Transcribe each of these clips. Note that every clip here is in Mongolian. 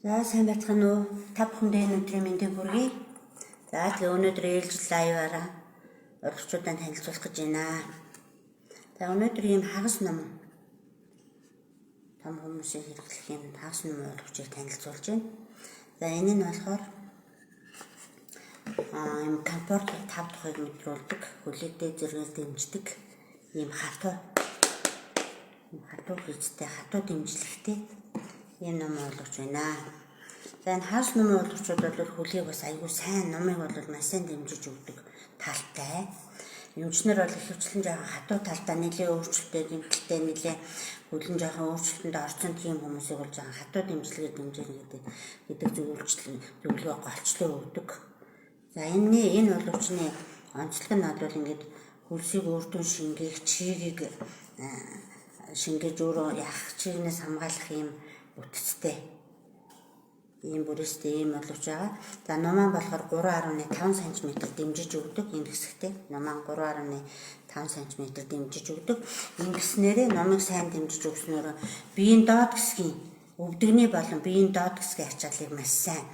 За сайн байцгаана уу? Та бүхэндээ өнөөдрийн мэндийг хүргэе. За тэгээ өнөөдөр ээлжил лайваараа урагчуудаа танилцуулах гэж байна. За өнөөдөр ийм хагас ном том хүмүүсийн хэрэглэх юм хагас ном урагчийг танилцуулж байна. За энэ нь болохоор ийм комфорт 5 тухайг мэдрүүлдэг, хүлээдээ зэрэгэл дэмждэг ийм хатуу хийцтэй, хатуу дэмжлэгтэй ийм ном олгож байна. За энэ хагас номын урагчууд бол хөлийг бас аягүй сайн номыг бол маш сайн дэмжиж өгдөг талтай. Эмчнэр бол ихэвчлэн жоохон хатуу талдаа нэлээ өөрчлөлттэй, дэмжлэгтэй нэлээ хөлн жоохон өөрчлөлтөнд орсон тийм хүмүүсийг бол жоохон хатуу дэмжлэгээр дэмжих гэдэг зөвлөгөө голчлоо өгдөг. За энэ боловчны онцлог нь бол ингээд хөлсийг өөртөө шингээх, чигийг шингээж өөрөө яах чигнээс хамгаалах юм бүтцтэй ийм бүрээстэй ийм боловч байгаа. За номон болохоор 3.5 см дэмжиж өгдөг энэ хэсэгтээ. Номон 3.5 см дэмжиж өгдөг. Ингэснээрээ номыг сайн дэмжиж өгснөөр биеийн доод хэсгийн өвдөгний болон биеийн доод хэсгийн ачааллыг маш сайн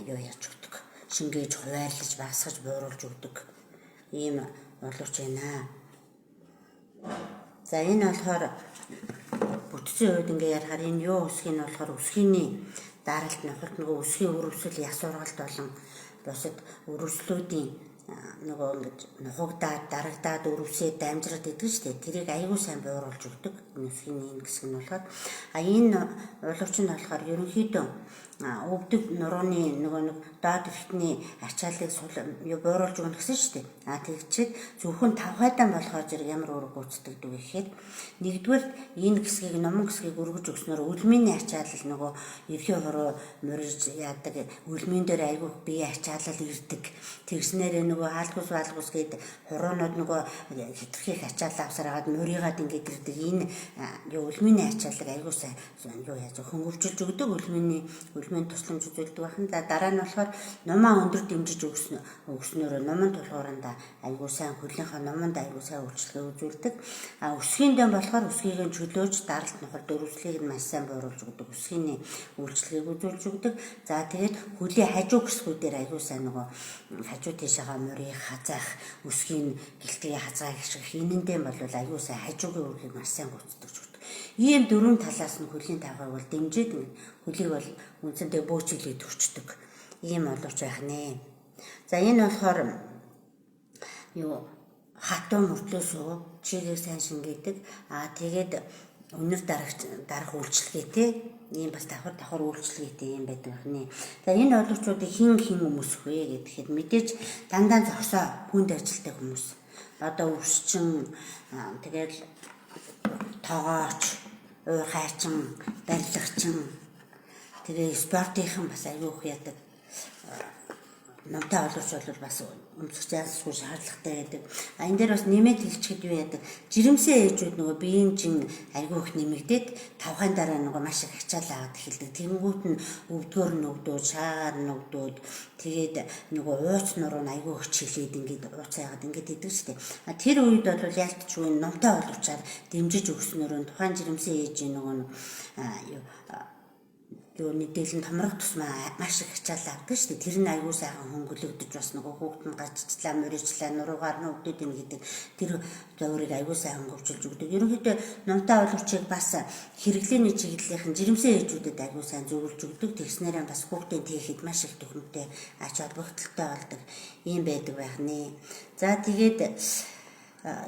яаж өгдөг. Шингээж, хуваарлаж, багасгаж, бууруулж өгдөг ийм боловч байна. За энэ болохоор бүтцийн үед ингээ ярахаар энэ юу үсгийг нь болохоор үсгийний даралт нөхөлт нөгөө үсгийн өрөвсөл яс ургалт болон бусад өрөвслүүдийн нөгөө ингэж нухагдаад дарагдаад өрөвсөд дамжраад идэг шүү дээ. Тэрийг аягүй сайн бууруулж өгдөг. Үсгийн энэ хэсэг нь болохоор энэ уловч нь болохоор ерөнхийдөө өвдөг нурууны нөгөө нэг доод эртний ачааллыг бууруулж өгнө гэсэн шүү дээ. Тэгчээд зөвхөн тавхайдан болохоор зэрэг ямар үүрэг гүйцэтгэдэг вэ гэхээр нэгдүгээр энэ хэсгийг номон хэсгийг өргөж өгснөөр үлмийн ачаалал нөгөө эрхээ хороо мөрж яадаг үлмийн дээр айгүй бие ачаалал ирдэг. Тэгснээрээ нөгөө хаалгус гээд хуруунууд нөгөө хитрхийг ачаалал авсараад мөрийгаад ингээд ирдэг. Энэ үлмийн ачааллыг айгүй сайн хөнгөвчилж өгдөг үлмийн тусламж үзүүлдэг байна. За дараа нь болохоор номоо өндөр дэмжиж өгснөөр номон тулгууранда айгүй сайн хөлийнхаа номонд айгүй сайн үйлчлэгээ үзүүлдэг. Өсгийн дэм болохоор өсгийг нь чөлөөж даралт нохолд өрөвслийг нь маш сайн бууруулж өгдөг. Өсгийн үйлчлэгийг үзүүлж өгдөг. За тэгээд хөлийн хажуу хэсгүүдээр айгүй сайн нөгөө хажуу тийшээгаа мөрийг хазаах, өсгийн гэлтгийг хазаах гэх энэ дэм бол айгүй сайн хажуугийн үргийг маш сайн гүйцэтгэж өгдөг. Ийм дөрвөн талаас нь хөлийн тавхайг бол дэмжиж хөлийг бол үндсэндээ бөөчөглөд өчтдөг. Ийм боловч байх нэ. За энэ болохоор хатуу мөртлөөс чигийг сайн шингээдэг. Тэгээд өнөр дарах үйлчлэгээтэй ийм бас давхар үйлчлэгээтэй юм байдаг байна. За энэ боловчуудыг хин өмсөх вэ гэхэд мэдээж дандаа зогсоо хүнд ажилтдаг хүмүүс. Одоо өвсчин тэгэл тоогооч, хайчин, барилгачин тэгээ спортынхан бас аягүй их яадаг. Номтой оловч бол бас өмсөх заасгүй шаардлагатай байдаг. Энэ дээр бас нэмээд хэлчихэд юу яадаг? Жирэмсэн ээжүүд нөгөө биеийн чин аягүй их нэмэгдээд тавхайн дараа нөгөө маш их ачаал аваад эхэлдэг. Тэнгүүт нь өвдгөр нөгдөөд, шаагаар нөгдөөд тэгээд нөгөө ууц нуруу нь аягүй их чиглээд ингээд ууц яагаад ингээд идэг шүү дээ. Тэр үед бол ялтчгүй номтой оловчаар дэмжиж өгснөөр тухайн жирэмсэн ээжийн нөгөө нийлэн томрох тусмаа маш их ачаал авдаг шүү дээ. Тэр нь аягүй сайхан хөнгөлөгдөж бас нөгөө хүүхэд нь гажчлаа, мөрөжлөө, нуруугаар нь өвдөд ийн гэдэг тэр зөөрийг аягүй сайхан хөвчилж өгдөг. Ерөнхийдөө номтой оловчийг бас хэрэглээний чиглэлийнхэн жирэмсэн ээжүүдэд аягүй сайн зөвлөж өгдөг. Тэгснээрээ бас хүүхдийн тийхэд маш их төхөмтэй ач холбогдолтой болдог юм байдаг байх нэ. За тэгээд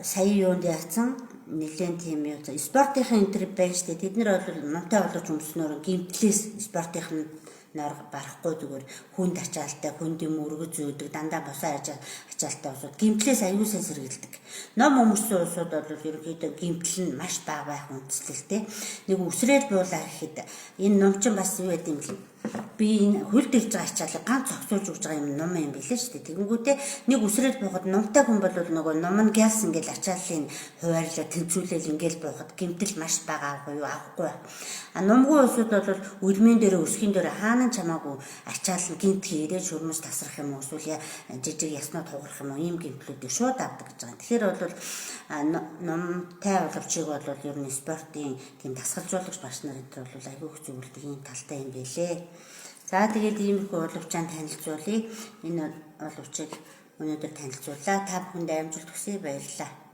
сая юунд яатсан нэлээд тийм юу спортынхын энэ төр байна шүү дээ. Тэд нар бол номтой олж өмснөөр гимтлээс спортынхын нор барахгүй зүгээр хүнд ачаалтай, хүндийн мөргөж зөөдөг, дандаа босоо ачаалтай усууд гимтлээс аягүй сайн сэргийлдэг. Ном өмссөн усууд бол ерөнхийдөө гимтэл нь маш бага байх үндслэлтэй. Нэг үсрээд буулаа гэхэд энэ ном чинь бас юу гэдэг юм бэ? Би энэ хөлд ирж байгаа ачаалыг ганц зогсуулж өгж байгаа юм ном юм билээ шүү дээ. Тэгэнгүүтээ нэг үсрээд буухад номтой хүн бол нөгөө ном нь гяс ингээл ачааллыг хуваарлаа тэнцвүүлэл ингээл буухад гэмтэл маш бага авахгүй. Номгүй усуд бол үлмийн дээр өсгийн дээр хаана чамаагүй ачаал гинт хийрээ шөрмөс тасрах юм уу эсвэл жижиг яснууд хугарах юм уу ийм гэмтлүүдийг шууд авдаг гэж байгаа. Тэгэхээр бол номтой боловчийг бол ер нь спортын тийм дасгалжуулагч багш нар энэ бол айгүй их зөвлөдөг юм талтай юм билээ. За тэгээд иймэрхүү боловчаан танилцуулъя. Энэ боловчийг өнөөдөр танилцууллаа. Та бүхэнд амжилт хүсье, баярлалаа.